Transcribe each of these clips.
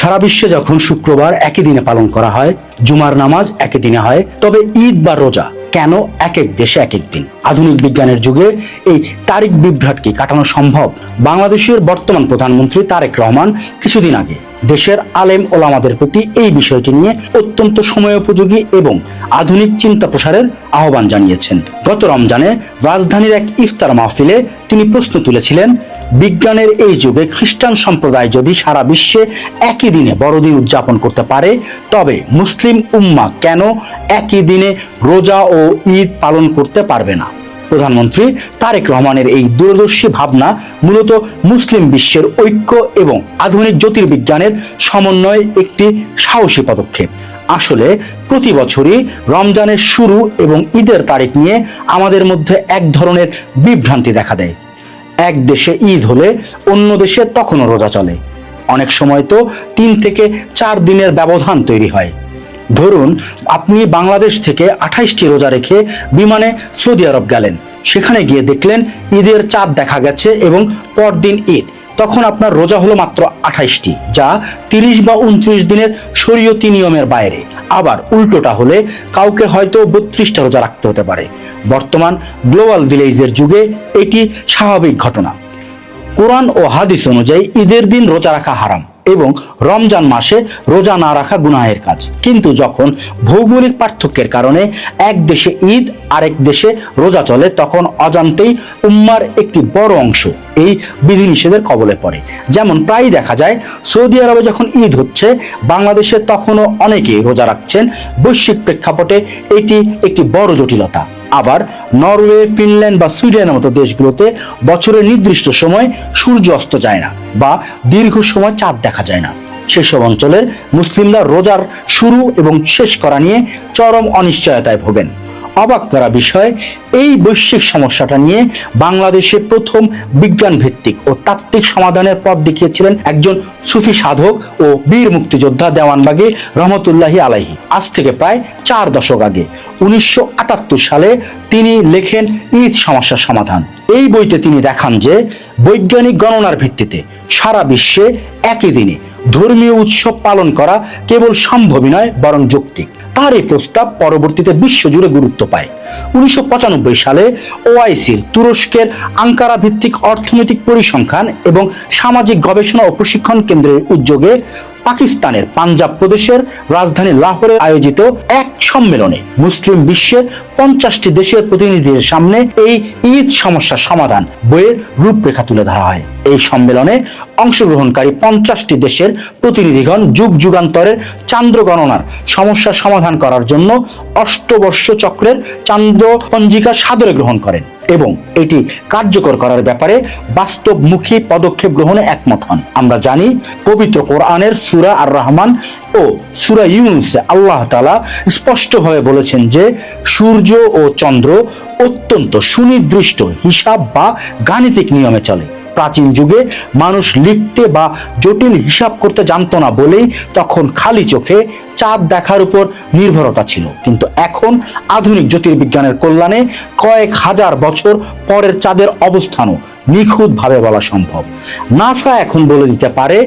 সারা বিশ্বে যখন শুক্রবার একই দিনে পালন করা হয়, জুমার নামাজ একই দিনে হয়, তবে ঈদ বা রোজা কেন এক এক দেশে এক এক দিন? আধুনিক বিজ্ঞানের যুগে এই তারিখ বিভ্রাট কি কাটানো সম্ভব? বাংলাদেশের বর্তমান প্রধানমন্ত্রী তারেক রহমান কিছুদিন আগে দেশের আলেম ওলামাদের প্রতি এই বিষয়টি নিয়ে অত্যন্ত সময়োপযোগী এবং আধুনিক চিন্তা প্রসারের আহ্বান জানিয়েছেন। গত রমজানে রাজধানীর এক ইফতার মাহফিলে তিনি প্রশ্ন তুলেছিলেন, বিজ্ঞানের এই যুগে খ্রিস্টান সম্প্রদায় যদি সারা বিশ্বে একই দিনে বড়দিন উদযাপন করতে পারে, তবে মুসলিম উম্মাহ কেন একই দিনে রোজা ও ঈদ পালন করতে পারবে না? প্রধানমন্ত্রী তারেক রহমানের এই দূরদর্শী ভাবনা মূলত মুসলিম বিশ্বের ঐক্য এবং আধুনিক জ্যোতির্বিজ্ঞানের সমন্বয়ে একটি সাহসী পদক্ষেপ। আসলে প্রতি বছরই রমজানের শুরু এবং ঈদের তারিখ নিয়ে আমাদের মধ্যে এক ধরনের বিভ্রান্তি দেখা দেয়। এক দেশে ঈদ হলে অন্য দেশে তখনও রোজা চলে। অনেক সময় তো 3 থেকে 4 দিনের ব্যবধান তৈরি হয়। ধরুন, আপনি বাংলাদেশ থেকে 28টি রোজা রেখে বিমানে সৌদি আরব গেলেন, সেখানে গিয়ে দেখলেন ঈদের চাঁদ দেখা গেছে এবং পরদিন ঈদ। তখন আপনার রোজা হলো মাত্র 28টি, যা 30 বা 29 দিনের শরীয়তি নিয়মের বাইরে। আবার উল্টোটা হলে কাউকে হয়তো 32টা রোজা রাখতে হতে পারে। বর্তমান গ্লোবাল ভিলেজের যুগে এটি স্বাভাবিক ঘটনা। কোরআন ও হাদিস অনুযায়ী ঈদের দিন রোজা রাখা হারাম এবং রমজান মাসে রোজা না রাখা গুনাহের কাজ। কিন্তু যখন ভৌগোলিক পার্থক্যের কারণে এক দেশে ঈদ আরেক দেশে রোজা চলে, তখন অজান্তেই উম্মার একটি বড় অংশ এই বিধিনিষেধের কবলে পড়ে। যেমন প্রায়ই দেখা যায়, সৌদি আরবে যখন ঈদ হচ্ছে, বাংলাদেশে তখনও অনেকেই রোজা রাখছেন। বৈশ্বিক প্রেক্ষাপটে এটি একটি বড় জটিলতা। আবার নরওয়ে, ফিনল্যান্ড বা সুইডেনের মতো দেশগুলোতে বছরের নির্দিষ্ট সময় সূর্য অস্ত যায় না বা দীর্ঘ সময় চাঁদ দেখা যায় না। সেসব অঞ্চলের মুসলিমরা রোজার শুরু এবং শেষ করা নিয়ে চরম অনিশ্চয়তায় ভোগেন। অবাক করা বিষয়, এই বৈশ্বিক সমস্যাটা নিয়ে বাংলাদেশে প্রথম বিজ্ঞান ভিত্তিক ও তাত্ত্বিক সমাধানের পথ দেখিয়েছিলেন একজন সুফি সাধক ও বীর মুক্তিযোদ্ধা দেওয়ানবাগী রহমতুল্লাহি আলাইহি। আজ থেকে প্রায় 4 দশক আগে 1978 সালে তিনি লেখেন ঈদ সমস্যার সমাধান। এই বইতে তিনি দেখান যে বৈজ্ঞানিক গণনার ভিত্তিতে সারা বিশ্বে একই দিনে ধর্মীয় উৎসব পালন করা কেবল সম্ভবই নয়, বরং যৌক্তিক। তার এই প্রস্তাব পরবর্তীতে বিশ্বজুড়ে গুরুত্ব পায়। 1995 সালে ওআইসির তুরস্কের আঙ্কারা ভিত্তিক অর্থনৈতিক পরিসংখ্যান এবং সামাজিক গবেষণা ও প্রশিক্ষণ কেন্দ্রের উদ্যোগে পাকিস্তানের পাঞ্জাব প্রদেশের রাজধানী লাহোরে আয়োজিত এক সম্মেলনে মুসলিম বিশ্বের 50টি দেশের প্রতিনিধিদের সামনে এই ঈদ সমস্যার সমাধান বইয়ের রূপরেখা তুলে ধরা হয়। এই সম্মেলনে অংশগ্রহণকারী 50টি দেশের প্রতিনিধিগণ যুগ যুগান্তরের চান্দ্র গণনার সমস্যার সমাধান করার জন্য অষ্টবর্ষ চক্রের চান্দ্র পঞ্জিকা সাদরে গ্রহণ করেন এবং এটি কার্যকর করার ব্যাপারে বাস্তবমুখী পদক্ষেপ গ্রহণে একমত হন। আমরা জানি, পবিত্র কোরআনের সূরা আর রহমান ও সূরা ইউনুসে আল্লাহ তাআলা স্পষ্টভাবে বলেছেন যে সূর্য ও চন্দ্র অত্যন্ত সুনির্দিষ্ট হিসাব বা গাণিতিক নিয়মে চলে। প্রাচীন যুগে মানুষ লিখতে বা জটিল হিসাব করতে জানতো না বলেই তখন খালি চোখে চাঁদ দেখার উপর নির্ভরতা ছিল। কিন্তু এখন আধুনিক জ্যোতির্বিজ্ঞানের কল্যাণে কয়েক হাজার বছর পরের চাঁদের অবস্থানও নিখুঁতভাবে বলা সম্ভব। নাসা এখন বলে দিতে পারে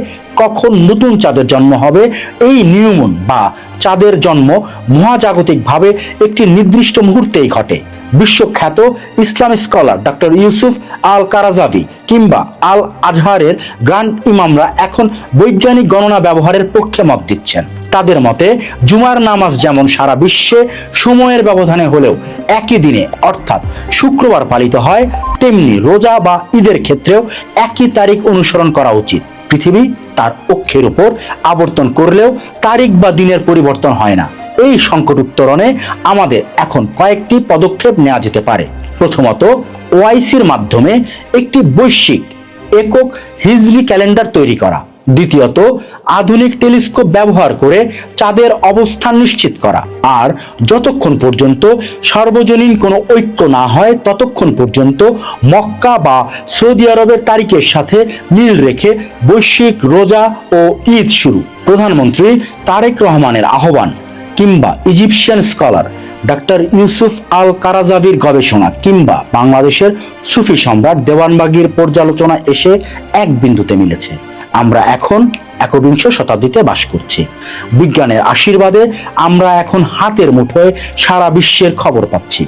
কখন নতুন চাঁদের জন্ম হবে। এই নিউমন বা চাঁদের জন্ম মহাজাগতিকভাবে একটি নির্দিষ্ট মুহূর্তেই ঘটে। বিশ্বখ্যাত ইসলামী স্কলার ডক্টর ইউসুফ আল কারাজাভি কিংবা আল আজহারের গ্র্যান্ড ইমামরা এখন বৈজ্ঞানিক গণনা ব্যবহারের পক্ষে মত দিচ্ছেন। তাদের মতে জুমার নামাজ যেমন সারা বিশ্বে সময়ের ব্যবধানে হলেও একই দিনে অর্থাৎ শুক্রবার পালিত হয়, তেমনি রোজা বা ঈদের ক্ষেত্রেও একই তারিখ অনুসরণ করা উচিত। পৃথিবী তার অক্ষের উপর আবর্তন করলেও তারিখ বা দিনের পরিবর্তন হয় না। এই সংকট উত্তরণে আমাদের এখন কয়েকটি পদক্ষেপ নেওয়া যেতে পারে। প্রথমত, ওআইসির মাধ্যমে একটি বৈশ্বিক একক হিজরি ক্যালেন্ডার তৈরি করা। দ্বিতীয়ত, আধুনিক টেলিস্কোপ ব্যবহার করে চাঁদের অবস্থান নিশ্চিত করা। আর যতক্ষণ পর্যন্ত সার্বজনীন কোনো ঐক্য না হয়, ততক্ষণ পর্যন্ত মক্কা বা সৌদি আরবের তারিখের সাথে মিল রেখে বৈশ্বিক রোজা ও ঈদ শুরু। প্রধানমন্ত্রী তারেক রহমানের আহ্বান কিংবা ইজিপশিয়ান স্কলার ডক্টর ইউসুফ আল কারাজাভির গবেষণা কিংবা বাংলাদেশের সুফি সম্রাট দেওয়ানবাগীর পর্যালোচনা এসে এক বিন্দুতে মিলেছে। আমরা এখন একবিংশ শতাব্দীতে বাস করছি। বিজ্ঞানের আশীর্বাদে আমরা এখন হাতের মুঠোয় সারা বিশ্বের খবর পাচ্ছি।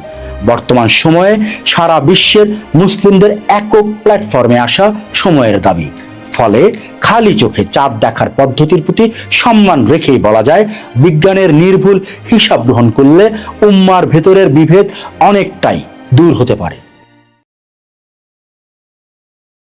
বর্তমান সময়ে সারা বিশ্বের মুসলিমদের একক প্ল্যাটফর্মে আসা সময়ের দাবি। ফলে খালি চোখে চাঁদ দেখার পদ্ধতির প্রতি সম্মান রেখেই বলা যায়, বিজ্ঞানের নির্ভুল হিসাব গ্রহণ করলে উম্মার ভেতরের বিভেদ অনেকটাই দূর হতে পারে।